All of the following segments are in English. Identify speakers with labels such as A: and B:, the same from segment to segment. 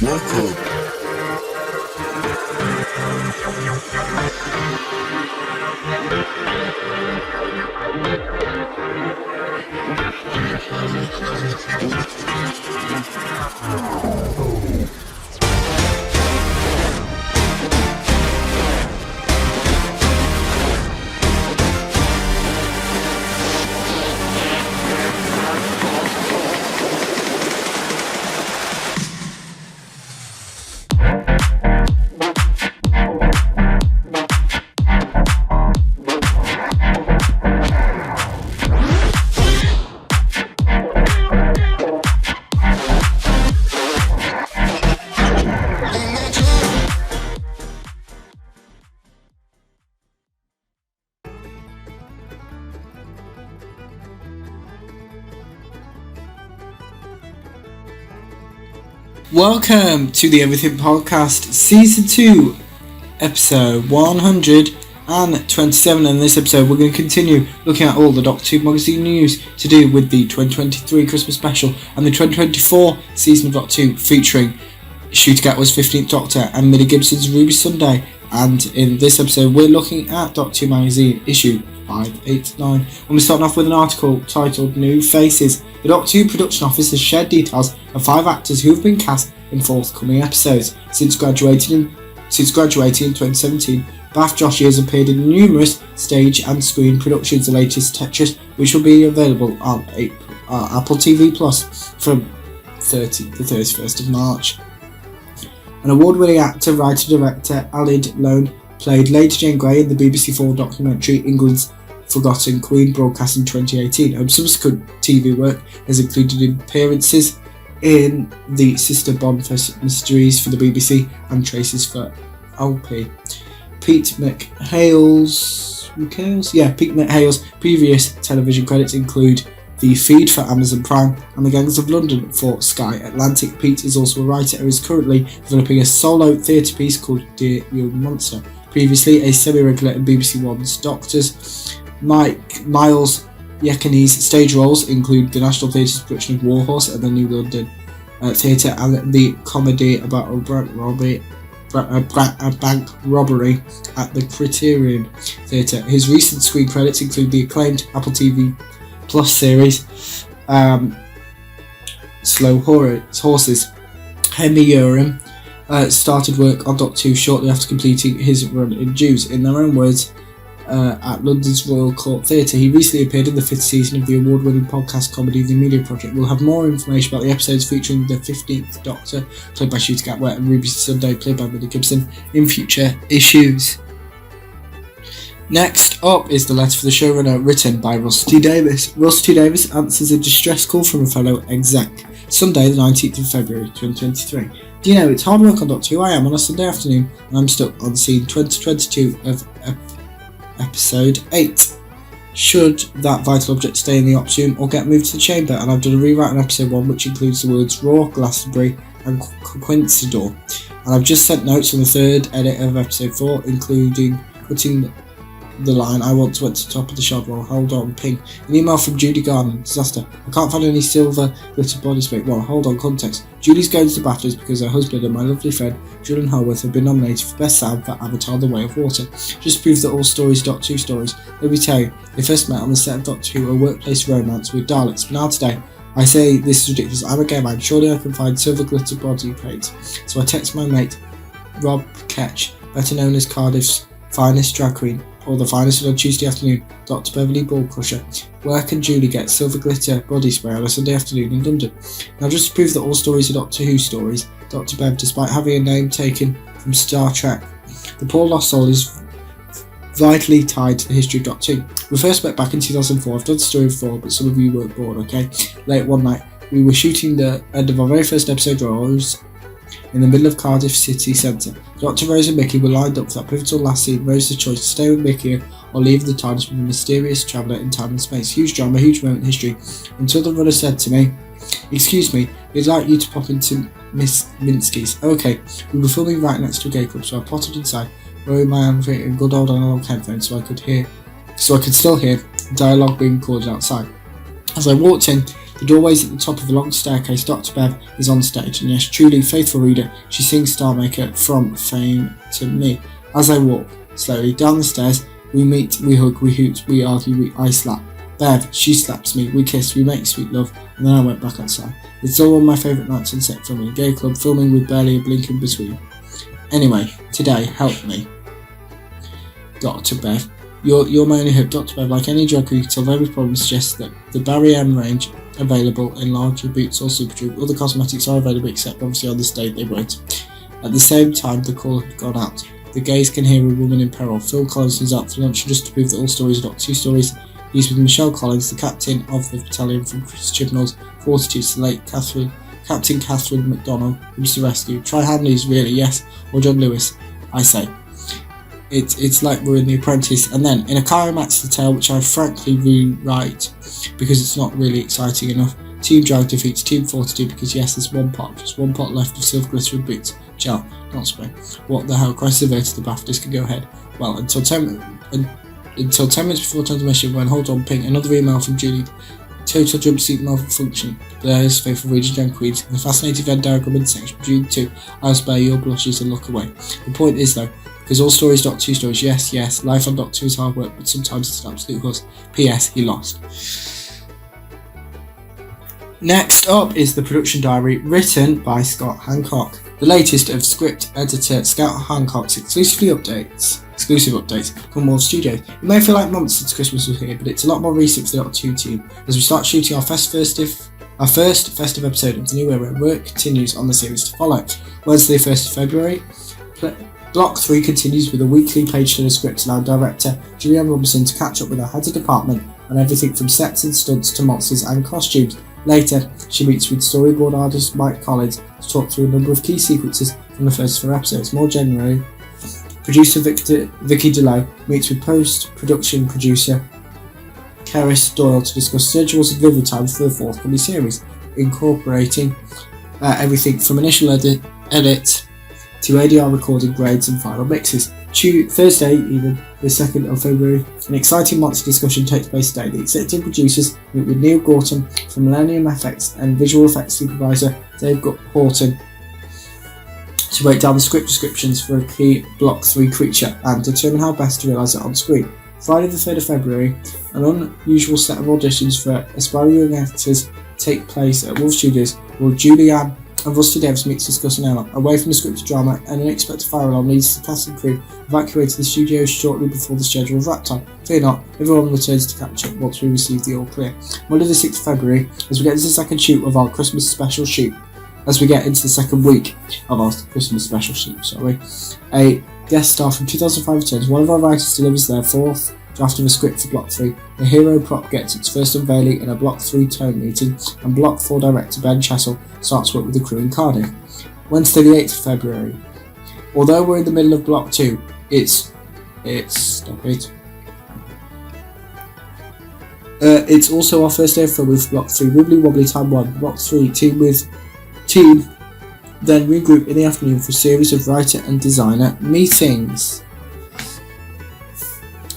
A: Welcome.
B: Welcome to the Everything Podcast, Season 2, Episode 127. In this episode, we're going to continue looking at all the Doctor Who magazine news to do with the 2023 Christmas special and the 2024 season of Doctor Who, featuring Ncuti Gatwa's 15th Doctor and Millie Gibson's Ruby Sunday. And in this episode, we're looking at Doctor Who magazine issue 589. And we're starting off with an article titled New Faces. The Doctor Who production office has shared details of 5 actors who have been cast in forthcoming episodes. Since graduating in 2017, Bath Joshi has appeared in numerous stage and screen productions, the latest Tetris, which will be available on Apple TV Plus from the 31st of March. An award-winning actor, writer, director, Alid Lone played Lady Jane Grey in the BBC4 documentary England's Forgotten Queen, broadcast in 2018, and subsequent TV work has included appearances in the Sister Bond mysteries for the BBC and Traces for LP. Pete McHale's previous television credits include The Feed for Amazon Prime and The Gangs of London for Sky Atlantic. Pete is also a writer and is currently developing a solo theatre piece called Dear Young Monster. Previously a semi-regular in BBC One's Doctors. Miles Yekini's stage roles include the National Theatre's production of Warhorse at the New London Theatre and the comedy about a bank robbery at the Criterion Theatre. His recent screen credits include the acclaimed Apple TV Plus series Slow Horses. Henry Urim started work on Doctor Who shortly after completing his run in Jews. In their own words, at London's Royal Court Theatre, he recently appeared in the 5th season of the award-winning podcast comedy The Media Project. We'll have more information about the episodes featuring the 15th Doctor, played by Ncuti Gatwa, and Ruby Sunday, played by Millie Gibson, in future issues. Next up is the letter for the showrunner, written by Russell T Davies. Russell T Davies answers a distress call from a fellow exec. Sunday, the 19th of February 2023. Do you know, it's hard work on Doctor Who. I am on a Sunday afternoon and I'm stuck on scene 2022 of episode 8. Should that vital object stay in the ops room or get moved to the chamber? And I've done a rewrite on episode 1 which includes the words Raw, Glastonbury and Quincidor. And I've just sent notes on the 3rd edit of episode 4, including putting the line I want to went to the top of the shard. Well, hold on, ping. An email from Judy Garden. Disaster. I can't find any silver glitter body spray. Well, hold on, context. Judy's going to the BAFTAs because her husband and my lovely friend Julian Holworth have been nominated for Best Sound for Avatar The Way of Water. Just prove that all stories Doctor Who stories. Let me tell you, they first met on the set of Doctor Who, a workplace romance with Daleks. But now today, I say this is ridiculous. I'm a gay man. Surely I can find silver glitter body paint. So I text my mate Rob Ketch, better known as Cardiff's finest drag queen, or the finest on Tuesday afternoon, Dr. Beverly Ball Crusher. Where can Julie get silver glitter body spray on a Sunday afternoon in London? Now, just to prove that all stories are Doctor Who stories, Dr. Bev, despite having a name taken from Star Trek, the poor lost soul is vitally tied to the history of Doctor Who. We first met back in 2004. I've done the story before, but some of you weren't born, okay? Late one night, we were shooting the end of our very first episode, Rose, in the middle of Cardiff city centre. Dr. Rose and Mickey were lined up for that pivotal last scene. Rose had the choice to stay with Mickey or leave the TARDIS with a mysterious traveller in time and space. Huge drama, huge moment in history. Until the runner said to me, "Excuse me, we'd like you to pop into Miss Minsky's." Okay, we were filming right next to a gay club, so I potted inside, wearing my handfree and good old analog headphones so I could still hear dialogue being recorded outside. As I walked in, The doorway's at the top of a long staircase. Dr. Bev is on stage, and yes, truly, faithful reader, she sings Star Maker from Fame to me. As I walk slowly down the stairs, we meet, we hug, we hoot, we argue, I slap. Bev, she slaps me, we kiss, we make sweet love, and then I went back outside. It's all one of my favourite nights on set filming a gay club, filming with barely a blink in between. Anyway, today, help me. Dr. Bev. You're my only hope, Dr. Bev. Like any drug, you can solve every problem. Suggests that the Barry M range available in larger Boots or Superdrug. Other cosmetics are available, except obviously on this date they won't. At the same time, the call had gone out. The gays can hear a woman in peril. Phil Collins is out for lunch just to prove that all stories are not two stories. He's with Michelle Collins, the captain of the battalion from Chris Chibnall's Fortitude to late Captain Catherine MacDonald, who's the rescue. Try Hanley's, really, yes, or John Lewis, I say. It's like we're in The Apprentice, and then in a climax the tale, which I frankly rewrite because it's not really exciting enough. Team Drag defeats Team Fortitude because yes, there's just one pot left of silver glittering boots. Gel, not spray. What the hell? Crisis averted, the BAFTAs can go ahead. Well, until 10 minutes before transmission, when hold on ping, another email from Julie. Total jumpsuit malfunction. There's faithful readers and queens. In the fascinating Venn diagram intersection between the two, I'll spare your blushes and look away. The point is though, because all stories not two stories, yes, life on Doctor is hard work, but sometimes it's an absolute horse. P.S. He lost. Next up is the production diary written by Scott Hancock. The latest of script editor Scott Hancock's exclusive updates from Wolf Studios. It may feel like months since Christmas was here, but it's a lot more recent for the Doctor Who team as we start shooting our first festive episode of the new era. Work continues on the series to follow. Wednesday, 1st of February. Block 3 continues with a weekly page turner script, allowing director Julianne Robinson to catch up with her head of department on everything from sets and stunts to monsters and costumes. Later, she meets with storyboard artist Mike Collins to talk through a number of key sequences from the first 4 episodes. More generally, producer Vicky DeLow meets with post-production producer Keris Doyle to discuss schedules and delivery times for the forthcoming series, incorporating everything from initial edit to ADR recording grades and final mixes. Thursday, even the 2nd of February, an exciting monster discussion takes place today. The executive producers meet with Neil Gorton from Millennium FX and visual effects supervisor Dave Horton to break down the script descriptions for a key Block 3 creature and determine how best to realise it on screen. Friday the 3rd of February, an unusual set of auditions for aspiring young actors take place at Wolf Studios, where Julianne and Rusty Davis meet to discuss an hour. Away from the scripted drama, an unexpected fire alarm leads the cast and crew evacuated the studios shortly before the scheduled wrap time. Fear not, everyone returns to catch up once we receive the all clear. Monday the 6th of February, as we get into the second shoot of our Christmas special shoot, a guest star from 2005 returns. One of our writers delivers their 4th draft of a script for Block 3. The hero prop gets its first unveiling in a Block 3 tone meeting, and Block 4 director Ben Chessel starts work with the crew in Cardiff. Wednesday the 8th of February. Although we're in the middle of Block 2, it's also our first day of filming for Block 3, Wibbly Wobbly Time 1. Block 3, team then regroup in the afternoon for a series of writer and designer meetings,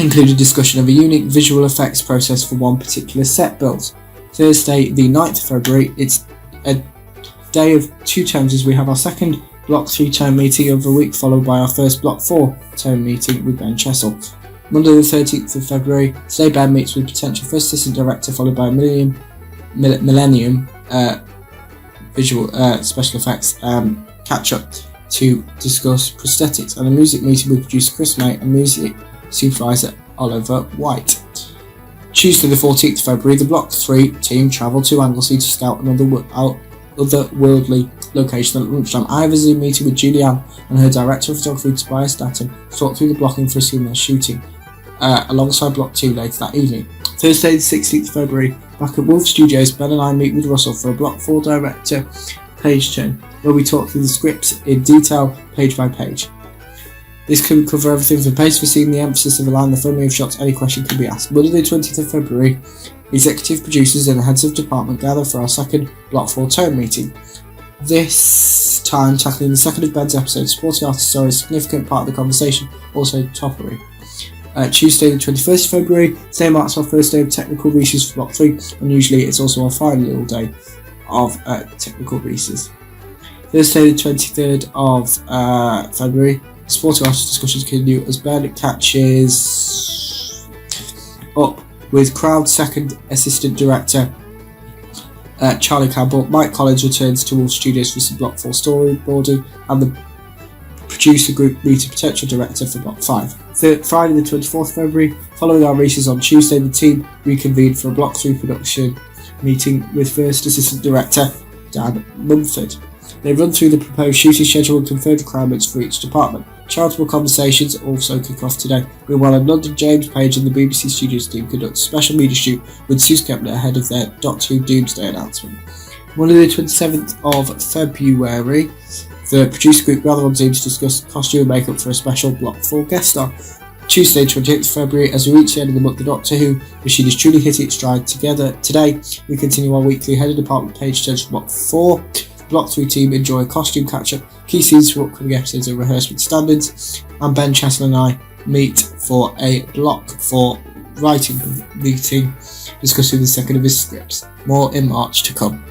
B: including discussion of a unique visual effects process for one particular set build. Thursday the 9th of February, it's a day of 2 tones as we have our second Block 3 tone meeting of the week, followed by our first Block 4 tone meeting with Ben Chessel. Monday the 13th of February, today Ben meets with potential first assistant director, followed by Millennium visual special effects catch up to discuss prosthetics, and a music meeting with producer Chris May and music supervisor Oliver White. Tuesday the 14th of February, the Block 3 team travel to Anglesey to scout another otherworldly location at lunchtime. I have a Zoom meeting with Julianne and her director of photography Tobias Datton to talk through the blocking for a scene they're shooting alongside Block 2 later that evening. Thursday the 16th of February, back at Wolf Studios, Ben and I meet with Russell for a Block 4 director page turn, where we talk through the scripts in detail, page by page. This can cover everything from pace for scene, the emphasis of a line, the filming of shots, any question can be asked. Monday the 20th of February, executive producers and the heads of department gather for our second Block 4 tone meeting. This time tackling the second of Ben's episodes, supporting artists are a significant part of the conversation, also toppery. Tuesday the 21st of February. Today marks our first day of technical recess for Block 3, and usually it's also our final day of technical recess. Thursday the 23rd of February. Sporting arts discussions continue as Ben catches up with Crowd second assistant director Charlie Campbell. Mike Collins returns to Wolf Studios for some Block 4 storyboarding, and the producer group meet a potential director for Block 5. Friday the 24th of February, following our races on Tuesday, the team reconvened for a Block 3 production meeting with first assistant director Dan Mumford. They run through the proposed shooting schedule and confirmed requirements for each department. Charitable conversations also kick off today. Meanwhile, in London, James Page and the BBC Studios team conduct a special media shoot with Sue Kepner ahead of their Doctor Who Doomsday announcement. Monday the 27th of February, the producer group gather on Zoom to discuss costume and makeup for a special Block 4 guest star. Tuesday 28th of February, as we reach the end of the month, the Doctor Who machine is truly hitting its stride. Together today, we continue our weekly head of department page turns for Block 4. Block 3 team enjoy a costume catch-up, key scenes for upcoming episodes and rehearsement standards, and Ben Chasson and I meet for a Block 4 writing meeting discussing the second of his scripts. More in March to come.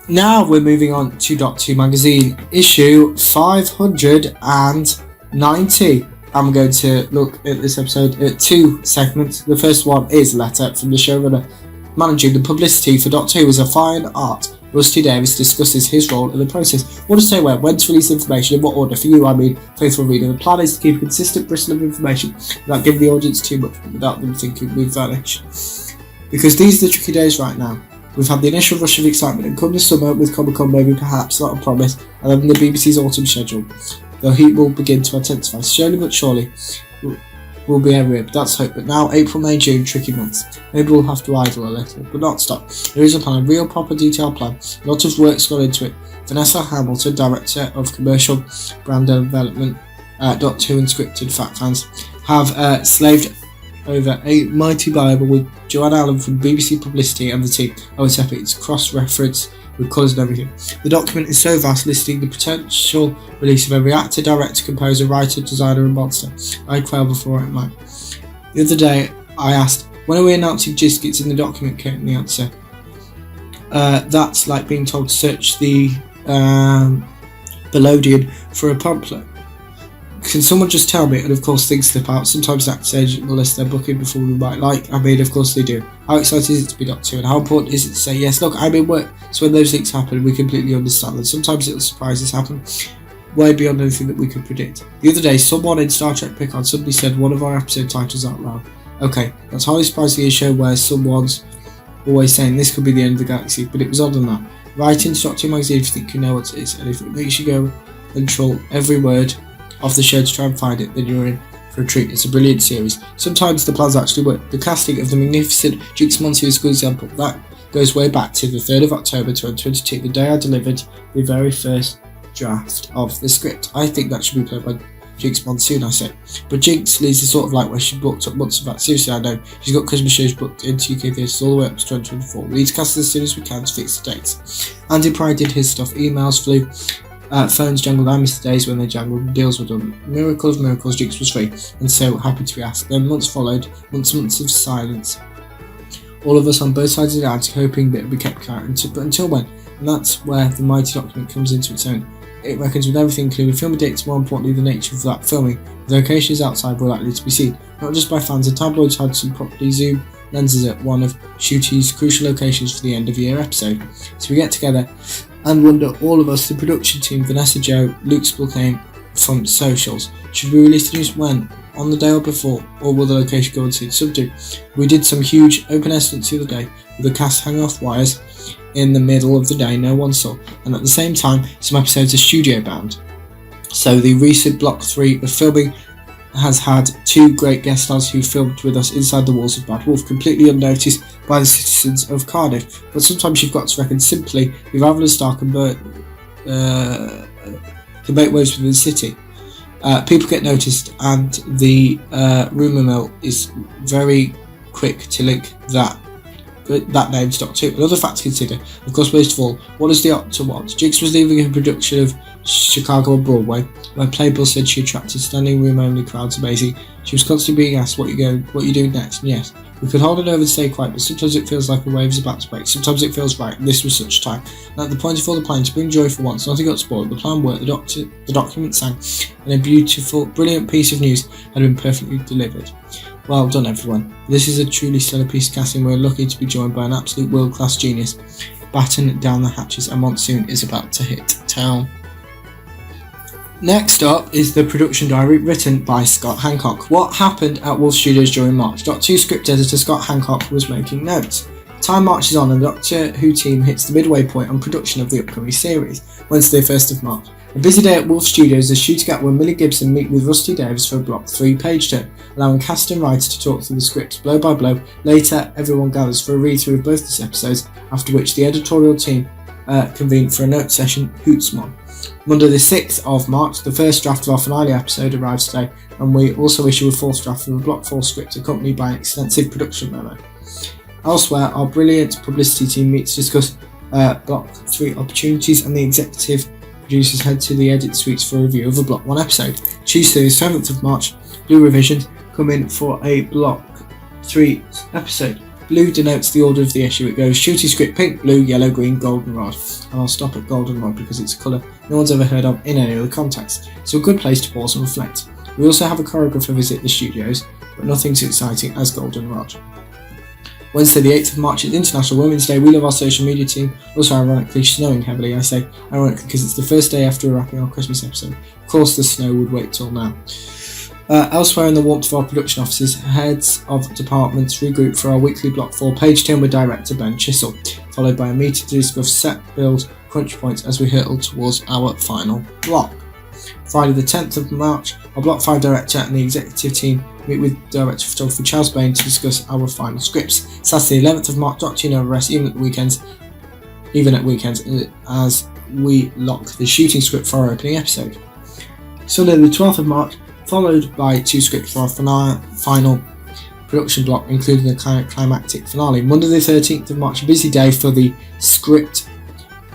B: Now we're moving on to Doctor Who magazine, issue 590. I'm going to look at this episode at two segments. The first one is a letter from the showrunner managing the publicity for Doctor Who as a fine art. Rusty Davis discusses his role in the process. What to say when to release information, in what order. For you, I mean faithful reader. The plan is to keep a consistent bristle of information without giving the audience too much, but without them thinking we've vanished. Because these are the tricky days right now. We've had the initial rush of excitement, and come the summer with Comic-Con, maybe perhaps, not a promise, and then the BBC's autumn schedule. The heat will begin to intensify. Slowly but surely, we'll be everywhere, but that's hope. But now, April, May, June, tricky months. Maybe we'll have to idle a little, but not stop. There is a plan, a real proper detailed plan. A lot of work's gone into it. Vanessa Hamilton, Director of Commercial Brand Development, Doctor Who and Scripted Fact Fans, have slaved over a mighty Bible with Joanne Allen from BBC Publicity and the team. Oh, it's epic. It's cross-referenced with colours and everything. The document is so vast, listing the potential release of every actor, director, composer, writer, designer and monster. I quail before it might. The other day, I asked, when are we announcing Jiskets in the document? Came the answer. That's like being told to search the Bellodian for a pamphlet. Can someone just tell me? And of course things slip out. Sometimes actors agent will list their booking before we might like. I mean, of course they do. How exciting is it to be Doctor Who, and how important is it to say yes? Look, I'm in work. So when those things happen, we completely understand that. Sometimes little surprises happen, way beyond anything that we could predict. The other day, someone in Star Trek Picard suddenly said one of our episode titles out loud. Okay, that's highly surprising in a show where someone's always saying this could be the end of the galaxy, but it was odd than that. Write into Doctor Who magazine if you think you know what it is, and if it makes you go and troll every word of the show to try and find it, then you're in for a treat. It's a brilliant series. Sometimes the plans actually work. The casting of the magnificent Jinx Monsoon is a good example. That goes way back to the 3rd of October 2022, the day I delivered the very first draft of the script. I think that should be played by Jinx Monsoon, I say. But Jinx leads the sort of like where she booked up months of that. Seriously, I know. She's got Christmas shows booked into UK theatres all the way up to 2024. We need to cast it as soon as we can to fix the dates. Andy Pride did his stuff. Emails flew. Phones jangled. I missed the days when they jangled and deals were done. Miracle of miracles, Jinx was free, and so happy to be asked. Then months followed, months of silence. All of us on both sides of the Atlantic hoping that it would be kept quiet, but until when? And that's where the mighty document comes into its own. It reckons with everything, including filming dates, more importantly the nature of that filming. The locations outside were likely to be seen, not just by fans. The tabloids had some properly zoom lenses at one of Shooty's crucial locations for the end of year episode. So we get together and wonder, all of us, the production team, Vanessa, Joe, Luke Spillane from socials, should we release the news when? On the day or before? Or will the location go unseen? Some do. We did some huge open air stunts the other day with the cast hanging off wires in the middle of the day no one saw, and at the same time some episodes are studio bound. So the recent Block 3 of filming has had two great guest stars who filmed with us inside the walls of Bad Wolf, completely unnoticed by the citizens of Cardiff. But sometimes you've got to reckon simply your Ravel and Star can make waves within the city. People get noticed, and the rumour mill is very quick to link that that named Doctor Who. Another fact to consider, of course, most of all, what does the Doctor want? Jigs was leaving a production of Chicago on Broadway, where Playbill said she attracted standing room only crowds amazing. She was constantly being asked, what you doing next? And yes, we could hold it over and stay quiet, but sometimes it feels like a wave is about to break. Sometimes it feels right, and this was such time. And at the point of all the planning to bring joy for once, nothing got spoiled. The plan worked, the document sang, and a beautiful, brilliant piece of news had been perfectly delivered. Well done, everyone. This is a truly stellar piece of casting. We're lucky to be joined by an absolute world-class genius. Batten down the hatches, and monsoon is about to hit town. Next up is the production diary written by Scott Hancock. What happened at Wolf Studios during March? Doctor Who script editor Scott Hancock was making notes. Time marches on and the Doctor Who team hits the midway point on production of the upcoming series, Wednesday 1st of March. A busy day at Wolf Studios as shooting at where Millie Gibson meet with Rusty Davies for a Block 3 page turn, allowing cast and writer to talk through the scripts blow by blow. Later, everyone gathers for a read-through of both these episodes, after which the editorial team convene for a note session, Hootsmon. Monday the 6th of March, the first draft of our finale episode arrives today, and we also issue a fourth draft of a Block 4 script accompanied by an extensive production memo. Elsewhere, our brilliant publicity team meets to discuss Block 3 opportunities, and the executive producers head to the edit suites for a review of a Block 1 episode. Tuesday the 7th of March, Blue revisions come in for a Block 3 episode. Blue denotes the order of the issue. It goes shooting script, pink, blue, yellow, green, goldenrod. And I'll stop at goldenrod because it's a colour no one's ever heard of in any other context. So a good place to pause and reflect. We also have a choreographer visit the studios, but nothing so exciting as goldenrod. Wednesday the 8th of March is International Women's Day. We love our social media team, also ironically snowing heavily. I say ironically because it's the first day after wrapping our Christmas episode. Of course the snow would wait till now. Elsewhere in the warmth of our production offices, heads of departments regroup for our weekly Block 4 page turn with director Ben Chisel, followed by a meeting to discuss set, build, crunch points as we hurtle towards our final block. Friday the 10th of March, our Block 5 director and the executive team meet with director of photography Charles Bain to discuss our final scripts. Saturday 11th of March, Doctor Who never rests even at weekends, as we lock the shooting script for our opening episode. Sunday the 12th of March, followed by 2 scripts for our final production block, including the climactic finale. Monday the 13th of March, a busy day for the script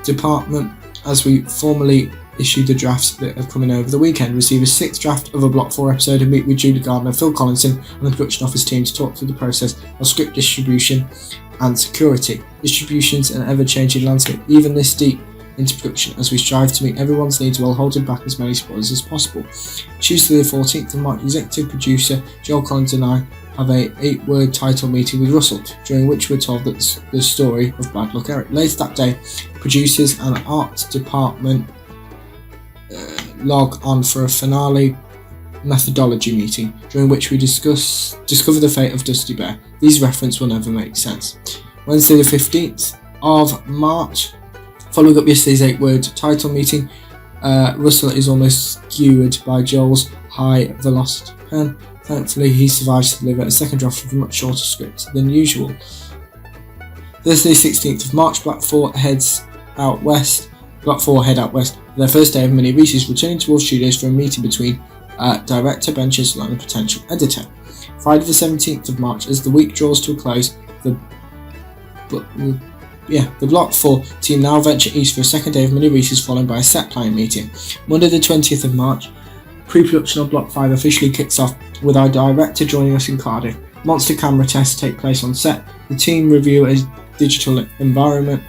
B: department as we formally issue the drafts that have come in over the weekend, receive a 6th draft of a Block 4 episode and meet with Julie Gardner, Phil Collinson and the production office team to talk through the process of script distribution and security. Distribution's an ever-changing landscape, even this deep into production, as we strive to meet everyone's needs while holding back as many spoilers as possible. Tuesday the 14th of March, executive producer Joel Collins and I have a 8-word title meeting with Russell, during which we're told that the story of Bad Luck Eric. Later that day, producers and art department log on for a finale methodology meeting, during which we discover the fate of Dusty Bear. These references will never make sense. Wednesday the 15th of March, following up yesterday's 8-word title meeting, Russell is almost skewered by Joel's high-velocity pen. Thankfully, he survives to deliver a second draft of a much shorter script than usual. Thursday 16th of March, Block 4 head out west for their first day of mini releases, returning to Wolf Studios for a meeting between director Ben Chisel and a potential editor. Friday the 17th of March, as the week draws to a close, the Block 4 team now venture east for a second day of mini releases, followed by a set plan meeting. Monday the 20th of March, pre-production of Block 5 officially kicks off, with our director joining us in Cardiff. Monster camera tests take place on set. The team review a digital environment.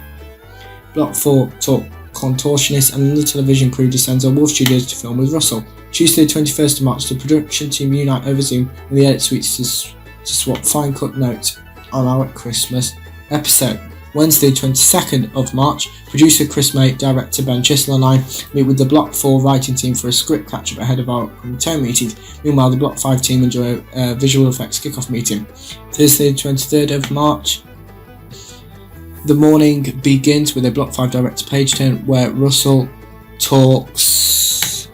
B: Block 4 talk contortionist, and the television crew descends on Wolf Studios to film with Russell. Tuesday 21st of March, the production team unite over Zoom in the edit suites to swap fine cut notes on our Christmas episode. Wednesday 22nd of March, producer Chris May, director Ben Chisel and I meet with the Block 4 writing team for a script catch-up ahead of our upcoming tone meetings. Meanwhile, the Block 5 team enjoy a visual effects kick-off meeting. Thursday 23rd of March, the morning begins with a Block 5 director page turn where Russell talks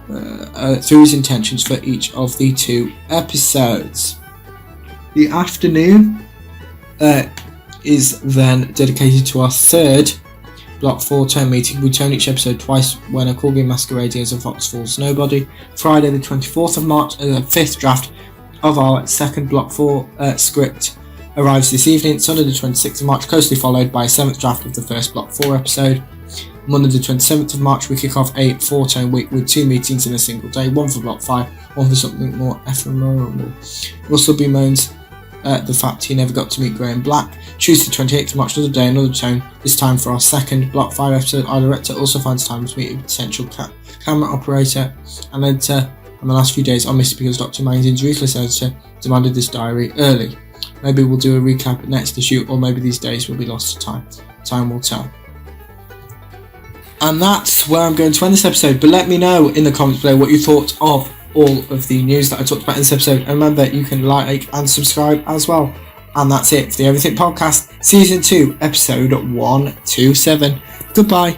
B: through his intentions for each of the 2 episodes. The afternoon is then dedicated to our 3rd Block 4 turn meeting. We turn each episode twice when a Corgi masquerading as a fox fools nobody. Friday the 24th of March, a 5th draft of our 2nd Block 4 script arrives this evening, Sunday the 26th of March, closely followed by a 7th draft of the first Block 4 episode. Monday the 27th of March, we kick off a 4-tone week with 2 meetings in a single day, one for Block 5, one for something more ephemeral. Russell bemoans the fact he never got to meet Graham Black. Tuesday 28th of March, another day, another tone. This time for our second Block 5 episode. Our director also finds time to meet a potential camera operator and editor. And the last few days are missed because Dr. Magazine's ruthless editor demanded this diary early. Maybe we'll do a recap next issue, or maybe these days will be lost to time. Time will tell. And that's where I'm going to end this episode. But let me know in the comments below what you thought of all of the news that I talked about in this episode. And remember, you can like and subscribe as well. And that's it for the Everything Podcast, Season 2, Episode 127. Goodbye.